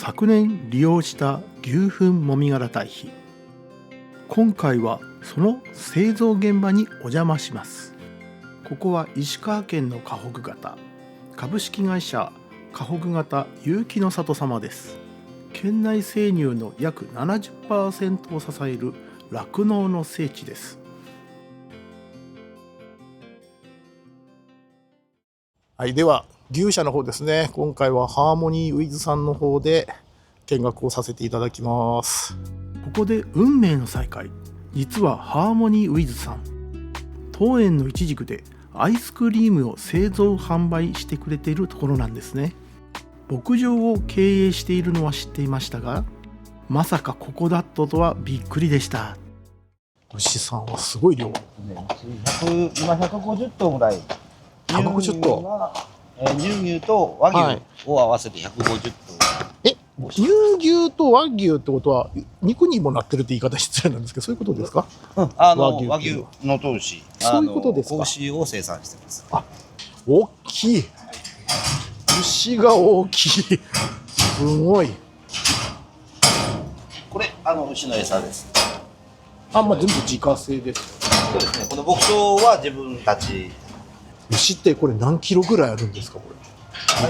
昨年利用した牛糞もみ殻堆肥。今回はその製造現場にお邪魔します。ここは石川県の河北型株式会社河北型有機の里様です。県内生乳の約 70% を支える酪農の聖地です。はい、では牛舎の方ですね。今回はハーモニーウィズさんの方で見学をさせていただきます。ここで運命の再会。実はハーモニーウィズさん、当園のイチジクでアイスクリームを製造販売してくれているところなんですね。牧場を経営しているのは知っていましたが、まさかここだったとはびっくりでした。牛さんはすごい量。今150頭ぐらい。150頭。乳牛と和牛を合わせて150頭。乳牛と和牛ってことは肉にもなってるって言い方失礼なんですけど、そういうことですか？和牛の頭牛。そういうことですか？子牛を生産してます。大きい。牛が大きい。すごい。これ牛の餌です。全部自家製です。そうですね。この牧場は自分たち。牛ってこれ何キロぐらいあるんですか？これ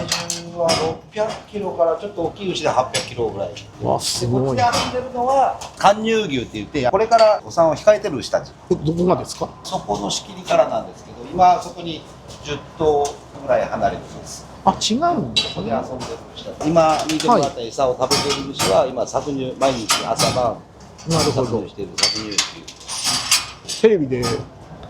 体重は600キロからちょっと大きい牛で800キロぐらい。わ、すごい。こっちで遊んでるのは貫乳牛って言って、これからお産を控えてる牛たち。どこがですか？そこの仕切りからなんですけど、今そこに10頭ぐらい離れてます。違うんですここで遊んでる牛たち。今見てもらった餌を食べている牛は今搾乳、毎日朝晩搾乳している搾乳牛。テレビで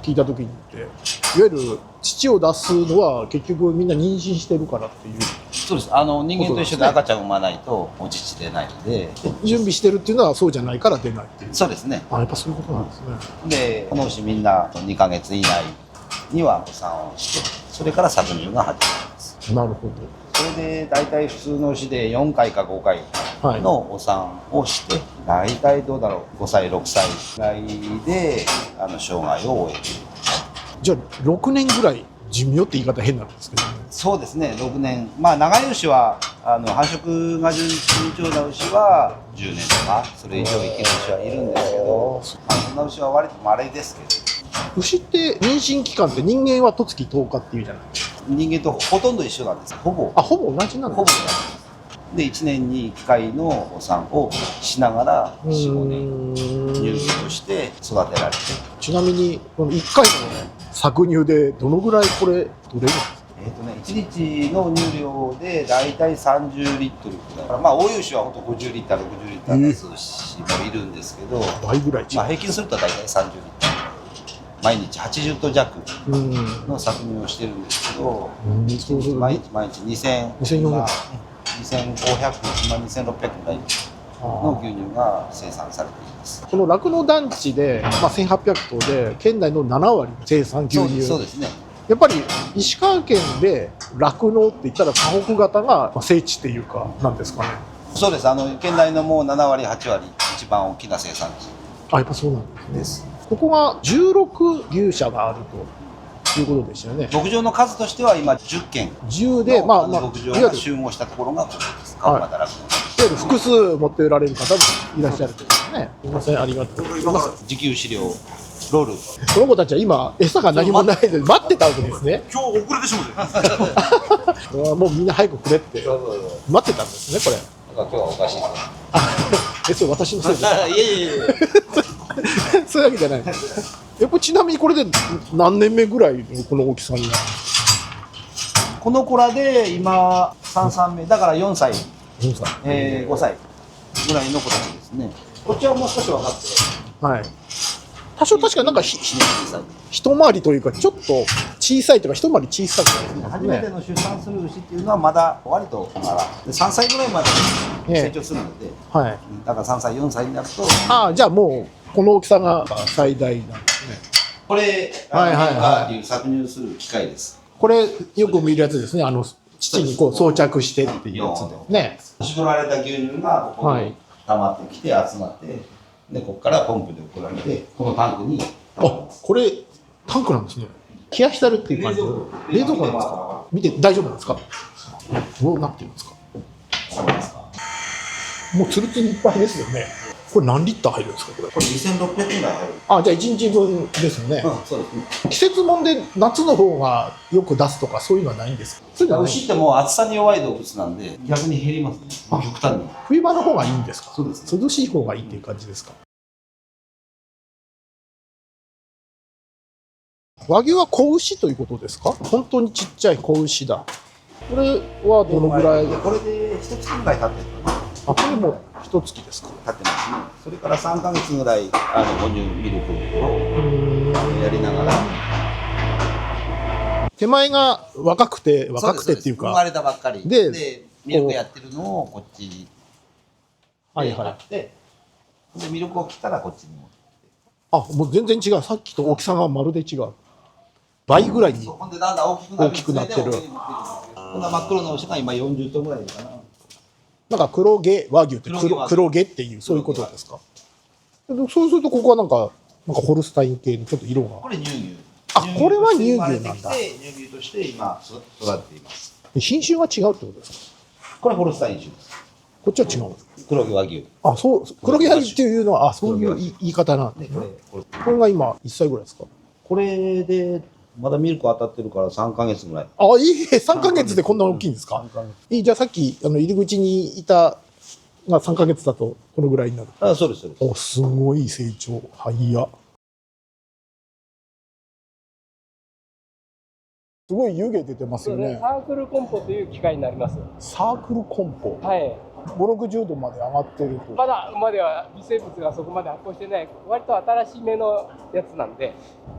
聞いた時にって、いわゆる乳を出すのは結局みんな妊娠してるからっていう。そうです。人間と一緒で赤ちゃんを産まないとお乳出ないので、準備してるっていうのはそうじゃないから出ないっていう。そうですね。やっぱそういうことなんですね。でこの牛みんな2ヶ月以内にはお産をして、それから搾乳が始まります。なるほど。それで大体普通の牛で4回か5回のお産をして、大体どうだろう、5歳6歳ぐらいで生涯を終える。じゃあ6年ぐらい寿命って言い方変なんですけどね。そうですね、6年。長い牛は繁殖が順調な牛は10年とかそれ以上生きる牛はいるんですけど、そんな牛は割と稀ですけど。牛って妊娠期間って人間は十月10日っていうじゃないですか。人間とほとんど一緒なんです。ほぼ同じなんですか？で1年に1回のお産をしながら 4,5 年乳牛として育てられている。ちなみにこの1回の搾乳でどのぐらいこれ取れるんですか？1日の乳量でだいたい30リットルだから、大い牛は本当50リッター60リッター出す牛もいるんですけど、倍ぐらい違う。平均するとだいたい30リッター、毎日80頭弱の搾乳をしてるんですけど、毎日2400、今2600ぐらいの牛乳が生産されています。この酪農団地で、1800頭で県内の7割生産牛乳。そうですね。やっぱり石川県で酪農って言ったら河北型が聖地っていうかなんですかね。そうです。県内のもう7割8割一番大きな生産地。やっぱそうなんですね。ここが16牛舎があるということですよね。牧場の数としては今10軒10で、牧場が集合したところがここです。川俣酪農。いわゆる複数持っておられる方もいらっしゃるというですね。すみません、ありがとうございます。自給飼料ロール。この子たちは今餌が何もないので待ってたわけですね。今日遅れてしまう。もうみんな早くくれって待ってたんですね、これ。今日はおかしいです。それ私のせいです。いえ。そういうわけじゃない。ちなみにこれで何年目ぐらいのこの大きさになるんですか？この子らで今3目だから4歳、5歳、5歳ぐらいの子たちですね。こっちはもう少し分かって。多少確かなんか一回りというかちょっと小さいというか一回り小さくですね。初めての出産する牛っていうのはまだ割と3歳ぐらいまで成長するので、だから3歳4歳になると。じゃあもうこの大きさが最大なんですね。これ搾乳する機械です。これよく見るやつですね。父にこう装着してっていうやつでね。絞られた牛乳がここに溜まってきて集まって、でここからポンプで送られてこのタンクに。これタンクなんですね。冷やしてあるっていう感じ。冷蔵庫なんですか？見て大丈夫なんですか？どうなってるんですか？もうツルツルいっぱいですよね。これ何リッター入るんですかこれ。これ2600円ぐらい入る。あ、じゃあ1日分ですね。そうですね。季節もんで夏の方がよく出すとかそういうのはないんですか。そういうのはない。牛ってもう暑さに弱い動物なんで逆に減りますね。極端に。冬場の方がいいんですか。そうですね。涼しい方がいいっていう感じですか。和牛は子牛ということですか。本当にちっちゃい子牛だ。これはどのぐらい。これで1月ぐらい経ってるかな。あ、これも一月ですか。経ってますね。それから3ヶ月ぐらい母乳ミルクをやりながら。手前が若くてっていうか、生まれたばっかりでミルクやってるのをこっちに買って、でミルクを切ったらこっちに持って。あ、もう全然違う。さっきと大きさがまるで違う。倍ぐらいにほんでだんだん大きくなってる。こんな真っ黒の牛が今40頭ぐらいいるかな。なんか黒毛和牛って黒毛っていうそういうことですか。そうするとここはなんかホルスタイン系のちょっと色が。これ乳牛。あ、これは乳牛なんだ。乳牛として今育っています。品種が違うってことですか。これホルスタイン種です。こっちは違うんですか。黒毛和牛。あ、そう、黒毛和牛っていうのはそういう言い方なんで、ね。これが今1歳ぐらいですか。これでまだミルク当たってるから3ヶ月ぐらい。あ、いい3ヶ月でこんな大きいんですか。じゃあさっき入り口にいたが3ヶ月だとこのぐらいになる。あ、そうですそうです。お、すごい成長。はいや。すごい湯気出てますよね。サークルコンポという機械になります。サークルコンポ。はい。5、60度まで上がってると。まだ微生物がそこまで発酵してない、割と新しめのやつなんで。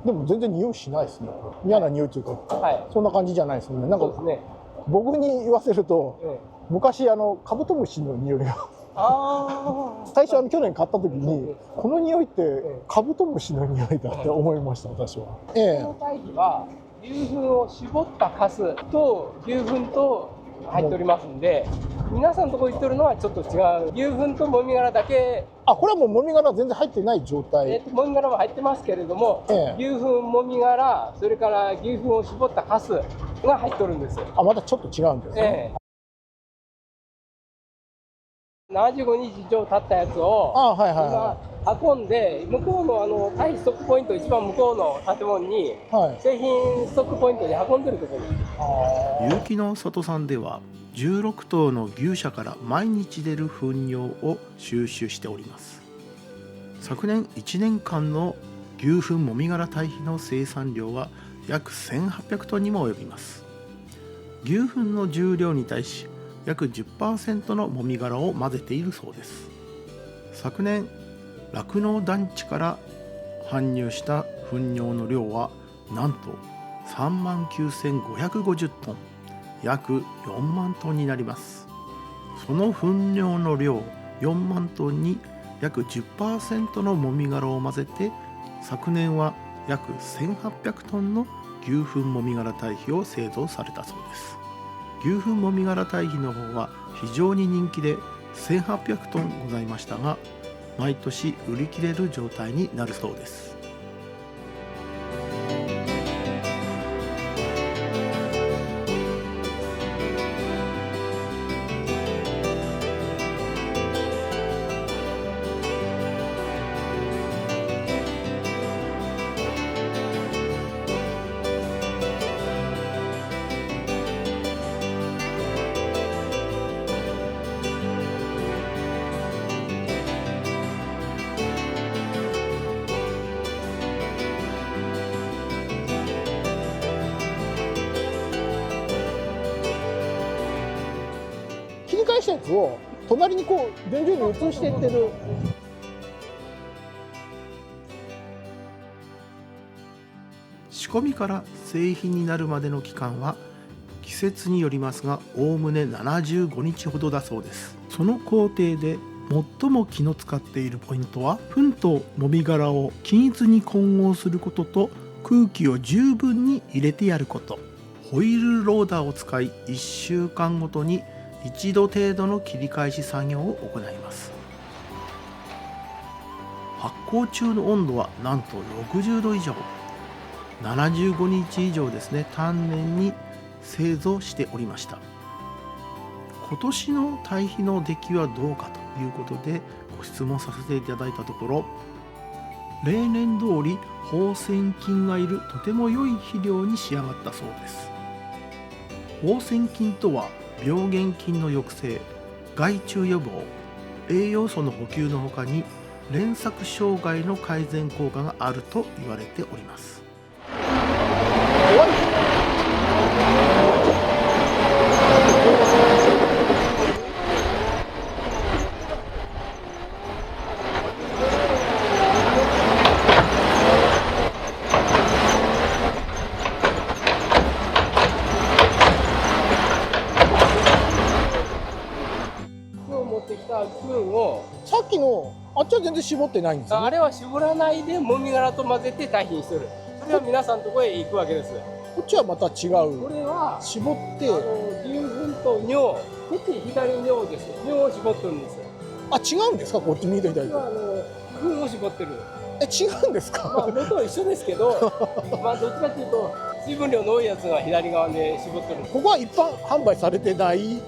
でも全然匂いしないですね。嫌な匂いというか、はい、そんな感じじゃないですね。なんかですね、僕に言わせると、昔カブトムシの匂いが最初去年買った時にこの匂いってカブトムシの匂いだって思いました私は。この堆肥は牛糞を絞ったカスと牛糞と入っておりますんで、皆さんのところ言ってるのはちょっと違う。牛糞ともみ殻だけ。あ、これはもうもみ殻全然入ってない状態。もみ殻は入ってますけれども、牛糞もみ殻、それから牛糞を絞ったカスが入っておるんです。あ、またちょっと違うんですね。75日以上経ったやつを今運んで、向こうの堆肥ストックポイント、一番向こうの建物に製品ストックポイントに運んでるところです。有機の里さんでは16頭の牛舎から毎日出る糞尿を収集しております。昨年1年間の牛糞もみ殻堆肥の生産量は約1800トンにも及びます。牛糞の重量に対し約 10% のもみ殻を混ぜているそうです。昨年酪農団地から搬入した糞尿の量はなんと39,550トン、約4万トンになります。その糞尿の量4万トンに約 10% のもみ殻を混ぜて、昨年は約1800トンの牛糞もみ殻堆肥を製造されたそうです。牛糞もみ殻堆肥の方は非常に人気で1800トンございましたが、毎年売り切れる状態になるそうです。切り返したやつを隣にこう徐々に移していってる。仕込みから製品になるまでの期間は季節によりますが、おおむね75日ほどだそうです。その工程で最も気の使っているポイントは、糞ともみ殻を均一に混合することと空気を十分に入れてやること。ホイールローダーを使い1週間ごとに1度程度の切り返し作業を行います。発酵中の温度はなんと60度以上、75日以上ですね、丹念に製造しておりました。今年の堆肥の出来はどうかということでご質問させていただいたところ、例年通り放線菌がいるとても良い肥料に仕上がったそうです。放線菌とは病原菌の抑制、害虫予防、栄養素の補給のほかに連作障害の改善効果があると言われております。分をさっきのあっちは全然絞ってないんですよね。あれは絞らないでもみ殻と混ぜて堆肥にする。それは皆さんのところへ行くわけです。こっちはまた違う。これは絞って牛糞と尿、こっち左尿です。尿を絞ってるんです。あ、違うんですか？こっち右と左。糞を絞ってる。違うんですか？まあ元は一緒ですけどまあどっちかというと水分量の多いやつが左側で絞ってるんです。ここは一般販売されてない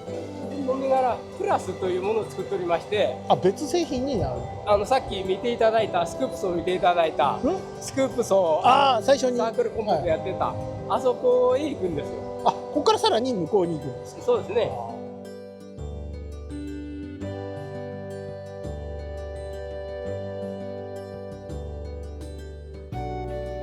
もみ殻プラスというものを作っておりまして、別製品になる。さっき見ていただいたスクープ層を見ていただいたスクープ層、最初にサークルコンポでやってた、あそこへ行くんですよ。ここからさらに向こうに行くんですか？そうですね。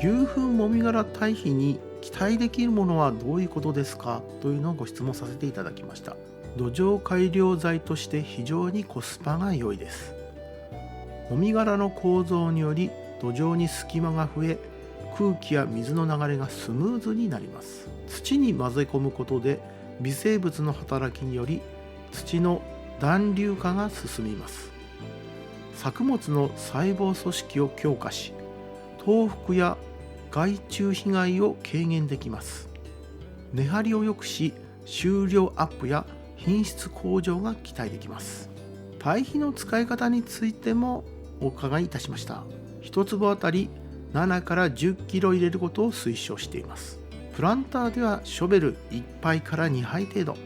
牛糞もみ殻堆肥に期待できるものはどういうことですかというのをご質問させていただきました。土壌改良剤として非常にコスパが良いです。もみ殻の構造により土壌に隙間が増え、空気や水の流れがスムーズになります。土に混ぜ込むことで微生物の働きにより土の団粒化が進みます。作物の細胞組織を強化し、倒伏や害虫被害を軽減できます。根張りを良くし、収量アップや品質向上が期待できます。堆肥の使い方についてもお伺いいたしました。1坪あたり7から10キロ入れることを推奨しています。プランターではショベル1杯から2杯程度、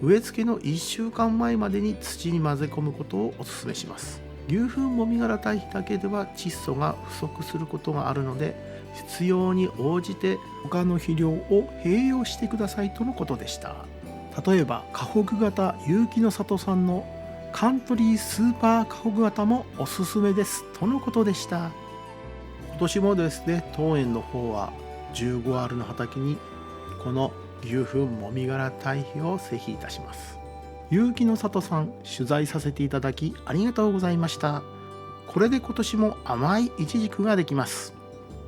植え付けの1週間前までに土に混ぜ込むことをお勧めします。牛糞もみ殻堆肥だけでは窒素が不足することがあるので、必要に応じて他の肥料を併用してくださいとのことでした。例えば河北型有機の里さんのカントリースーパー河北型もおすすめですとのことでした。今年もですね、当園の方は15アールの畑にこの牛糞もみ殻堆肥を施肥いたします。有機の里さん、取材させていただきありがとうございました。これで今年も甘いイチジクができます。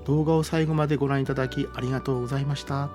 動画を最後までご覧いただきありがとうございました。